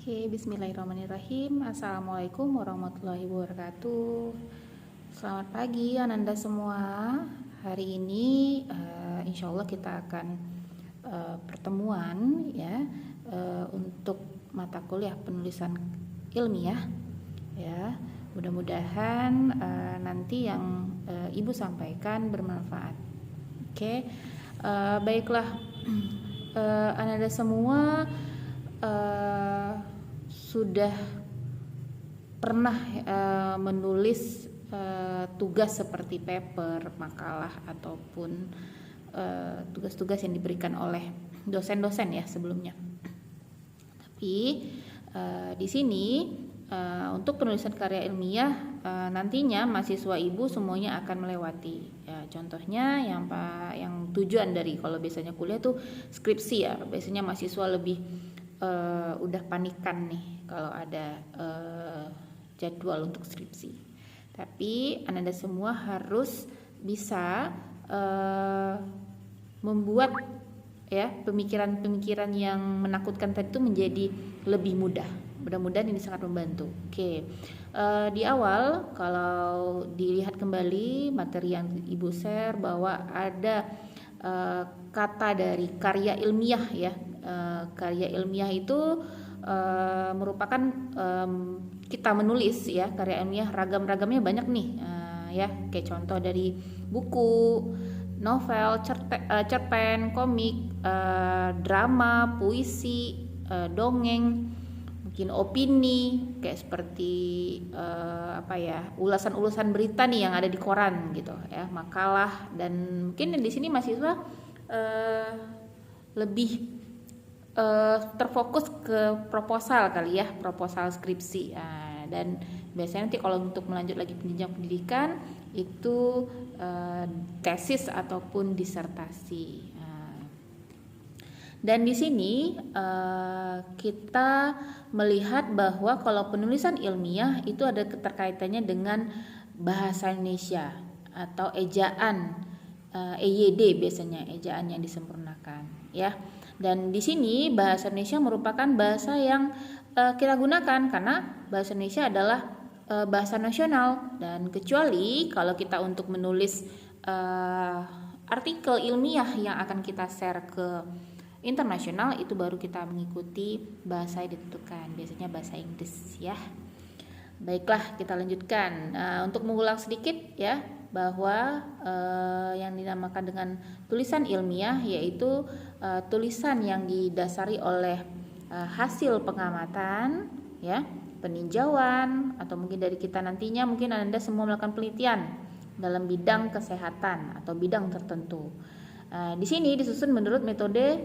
Oke, bismillahirrahmanirrahim. Assalamualaikum warahmatullahi wabarakatuh. Selamat pagi Ananda semua. Hari ini insya Allah kita akan pertemuan ya untuk mata kuliah penulisan ilmiah ya. Mudah-mudahan nanti yang Ibu sampaikan bermanfaat. Oke, baiklah Ananda semua sudah pernah menulis tugas seperti paper, makalah ataupun tugas-tugas yang diberikan oleh dosen-dosen ya sebelumnya. Tapi di sini untuk penulisan karya ilmiah nantinya mahasiswa Ibu semuanya akan melewati. Ya, contohnya yang tujuan dari kalau biasanya kuliah tuh skripsi ya. Biasanya mahasiswa lebih udah panikan nih kalau ada jadwal untuk skripsi. Tapi Anda semua harus bisa membuat ya pemikiran-pemikiran yang menakutkan tadi itu menjadi lebih mudah. Mudah-mudahan ini sangat membantu. Oke, di awal kalau dilihat kembali materi yang Ibu share bahwa ada kata dari karya ilmiah ya. Karya ilmiah itu merupakan kita menulis ya karya ilmiah ragam-ragamnya banyak nih ya, kayak contoh dari buku, novel, cerpen, komik, drama, puisi, dongeng, mungkin opini kayak seperti ulasan-ulasan berita nih yang ada di koran gitu ya, makalah, dan mungkin di sini mahasiswa lebih terfokus ke proposal kali ya, proposal skripsi. Dan biasanya nanti kalau untuk melanjut lagi jenjang pendidikan itu tesis ataupun disertasi. Dan di sini kita melihat bahwa kalau penulisan ilmiah itu ada keterkaitannya dengan bahasa Indonesia atau ejaan EYD, biasanya ejaan yang disempurnakan ya. Dan di sini bahasa Indonesia merupakan bahasa yang kita gunakan karena bahasa Indonesia adalah bahasa nasional, dan kecuali kalau kita untuk menulis artikel ilmiah yang akan kita share ke internasional itu baru kita mengikuti bahasa yang ditentukan, biasanya bahasa Inggris ya. Baiklah, kita lanjutkan. Untuk mengulang sedikit ya, bahwa yang dinamakan dengan tulisan ilmiah yaitu tulisan yang didasari oleh hasil pengamatan ya, peninjauan, atau mungkin dari kita nantinya mungkin Anda semua melakukan penelitian dalam bidang kesehatan atau bidang tertentu. Di sini disusun menurut metode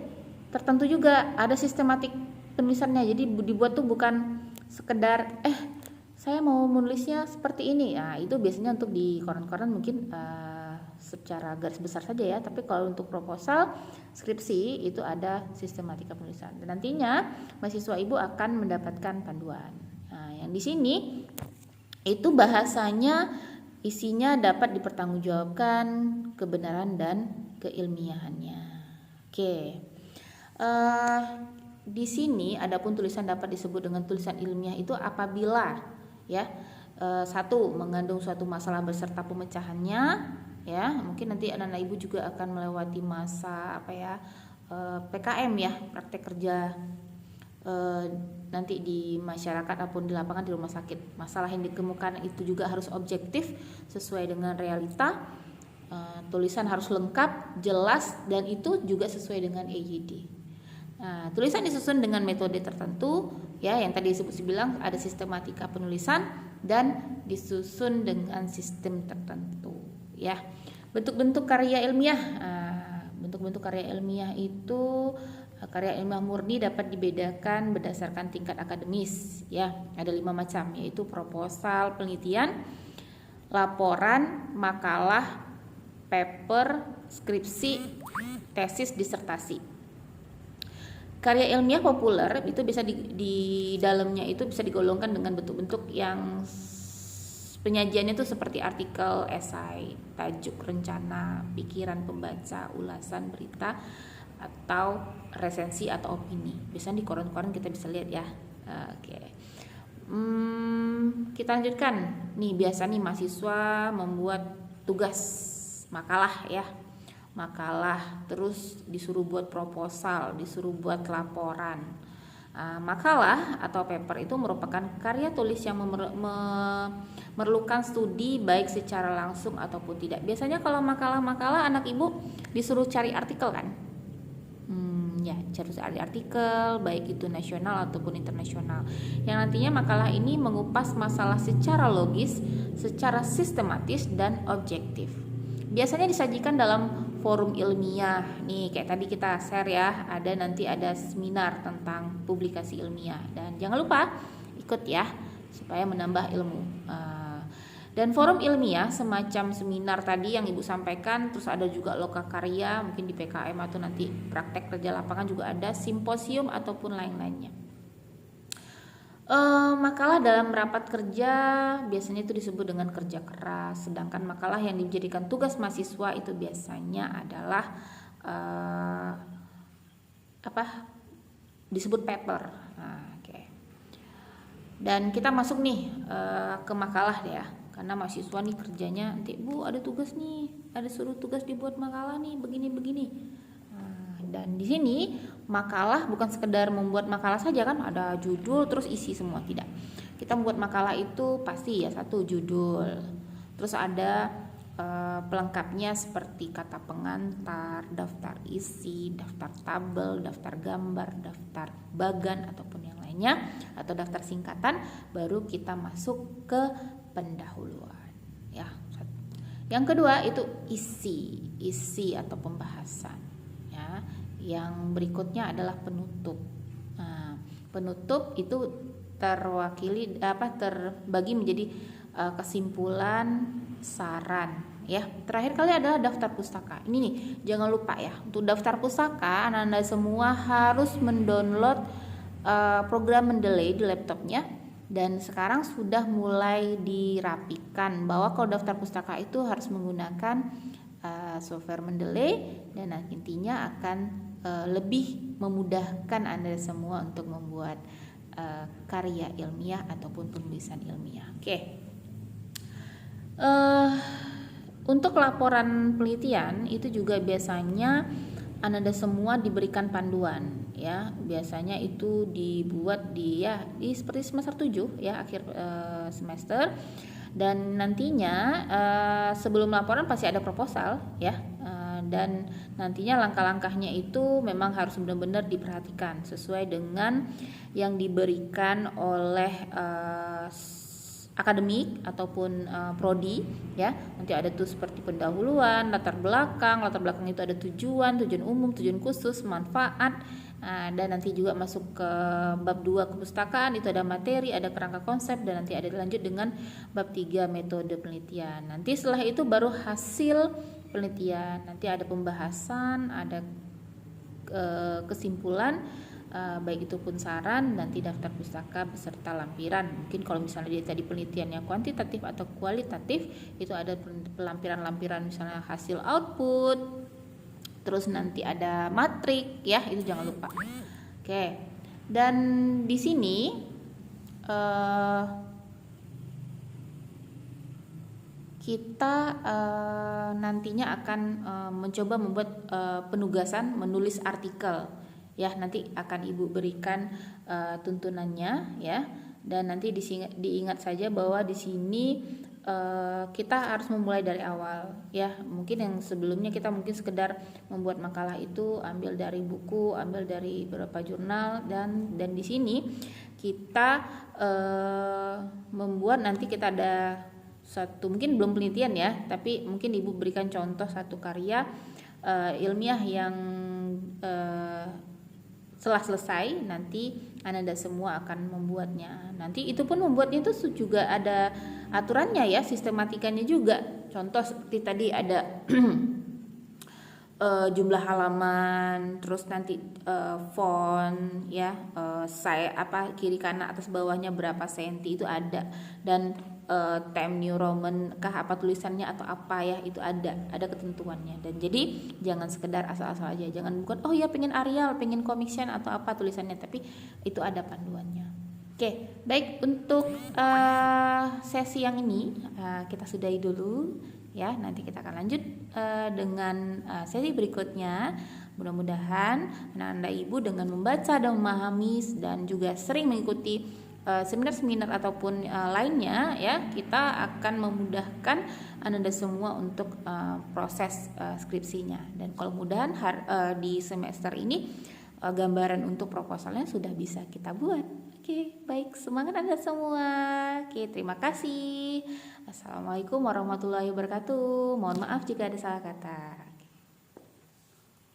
tertentu juga, ada sistematik penulisannya. Jadi dibuat tuh bukan sekedar saya mau menulisnya seperti ini. Itu biasanya untuk di koran-koran mungkin secara garis besar saja ya. Tapi kalau untuk proposal, skripsi itu ada sistematika penulisan. Dan nantinya mahasiswa Ibu akan mendapatkan panduan. Yang di sini itu bahasanya isinya dapat dipertanggungjawabkan kebenaran dan keilmiahannya. Oke. Di sini adapun tulisan dapat disebut dengan tulisan ilmiah itu apabila ya satu, mengandung suatu masalah beserta pemecahannya ya. Mungkin nanti anak-anak Ibu juga akan melewati masa PKM ya, praktek kerja nanti di masyarakat ataupun di lapangan di rumah sakit. Masalah yang dikemukakan itu juga harus objektif sesuai dengan realita. Tulisan harus lengkap, jelas, dan itu juga sesuai dengan EYD. Tulisan disusun dengan metode tertentu ya, yang tadi disebut bilang ada sistematika penulisan dan disusun dengan sistem tertentu ya. Bentuk-bentuk karya ilmiah. Bentuk-bentuk karya ilmiah itu karya ilmiah murni dapat dibedakan berdasarkan tingkat akademis ya. Ada 5 macam, yaitu proposal, penelitian, laporan, makalah, paper, skripsi, tesis, disertasi. Karya ilmiah populer itu bisa di dalamnya itu bisa digolongkan dengan bentuk-bentuk yang penyajiannya itu seperti artikel, esai, tajuk, rencana, pikiran pembaca, ulasan, berita, atau resensi atau opini. Biasanya di koran-koran kita bisa lihat ya, Oke. Kita lanjutkan. Nih biasa nih mahasiswa membuat tugas makalah ya. Makalah, terus disuruh buat proposal, disuruh buat laporan. Makalah atau paper itu merupakan karya tulis yang memerlukan studi baik secara langsung ataupun tidak. Biasanya kalau makalah-makalah anak ibu disuruh cari artikel kan? Ya, cari artikel baik itu nasional ataupun internasional. Yang nantinya makalah ini mengupas masalah secara logis, secara sistematis dan objektif. Biasanya disajikan dalam forum ilmiah. Nih kayak tadi kita share ya, nanti ada seminar tentang publikasi ilmiah dan jangan lupa ikut ya supaya menambah ilmu. Dan forum ilmiah semacam seminar tadi yang ibu sampaikan, terus ada juga lokakarya mungkin di PKM atau nanti praktek kerja lapangan juga ada, simposium ataupun lain-lainnya. Makalah dalam rapat kerja biasanya itu disebut dengan kerja keras, sedangkan makalah yang dijadikan tugas mahasiswa itu biasanya adalah disebut paper. Okay. Dan kita masuk nih ke makalah ya, karena mahasiswa nih kerjanya nanti Bu ada tugas nih, ada suruh tugas dibuat makalah nih begini. Dan di sini makalah bukan sekedar membuat makalah saja kan, ada judul terus isi semua, tidak. Kita membuat makalah itu pasti ya satu judul, terus ada pelengkapnya seperti kata pengantar, daftar isi, daftar tabel, daftar gambar, daftar bagan ataupun yang lainnya, atau daftar singkatan, baru kita masuk ke pendahuluan ya. Yang kedua itu isi atau pembahasan ya. Yang berikutnya adalah penutup. Nah, penutup itu terbagi menjadi kesimpulan, saran ya. Terakhir kali adalah daftar pustaka. Ini nih, jangan lupa ya, untuk daftar pustaka Anda semua harus mendownload program Mendeley di laptopnya, dan sekarang sudah mulai dirapikan bahwa kalau daftar pustaka itu harus menggunakan software Mendeley, dan nantinya akan lebih memudahkan Anda semua untuk membuat karya ilmiah ataupun penulisan ilmiah. Oke. Untuk laporan penelitian itu juga biasanya Anda semua diberikan panduan ya. Biasanya itu dibuat di seperti semester 7 ya, akhir semester. Dan nantinya sebelum laporan pasti ada proposal ya. Dan nantinya langkah-langkahnya itu memang harus benar-benar diperhatikan sesuai dengan yang diberikan oleh akademik ataupun prodi ya. Nanti ada tuh seperti pendahuluan, latar belakang itu ada tujuan umum, tujuan khusus, manfaat. Dan nanti juga masuk ke bab 2 kepustakaan, itu ada materi, ada kerangka konsep, dan nanti ada lanjut dengan bab 3 metode penelitian. Nanti setelah itu baru hasil penelitian, nanti ada pembahasan, ada kesimpulan, baik itu pun saran, nanti daftar pustaka beserta lampiran. Mungkin kalau misalnya dia tadi penelitiannya kuantitatif atau kualitatif, itu ada lampiran-lampiran, misalnya hasil output, terus nanti ada matrik ya, itu jangan lupa. Oke. Dan di sini kita nantinya akan mencoba membuat penugasan menulis artikel ya. Nanti akan Ibu berikan tuntunannya ya. Dan nanti diingat saja bahwa di sini kita harus memulai dari awal ya. Mungkin yang sebelumnya kita mungkin sekedar membuat makalah itu ambil dari buku, ambil dari beberapa jurnal, dan di sini kita membuat, nanti kita ada satu, mungkin belum penelitian ya, tapi mungkin Ibu berikan contoh satu karya ilmiah yang setelah selesai nanti Anda semua akan membuatnya. Nanti itu pun membuatnya itu juga ada aturannya ya, sistematikanya juga. Contoh seperti tadi ada jumlah halaman, terus nanti font ya, kiri kanan atas bawahnya berapa senti itu ada, dan Time New Roman kah apa tulisannya atau apa ya, itu ada ketentuannya. Dan jadi jangan sekedar asal-asal aja, jangan bukan oh ya pengen Arial, pengen Comic Sans atau apa tulisannya, tapi itu ada panduannya. Oke, baik untuk sesi yang ini kita sudahi dulu ya. Nanti kita akan lanjut dengan sesi berikutnya. Mudah-mudahan anak-anak ibu dengan membaca dan memahami dan juga sering mengikuti seminar-seminar ataupun lainnya ya, kita akan memudahkan Anda semua untuk proses skripsinya. Dan kalau mudahan di semester ini gambaran untuk proposalnya sudah bisa kita buat. Oke, baik, semangat Anda semua. Oke, terima kasih. Assalamualaikum warahmatullahi wabarakatuh. Mohon maaf jika ada salah kata.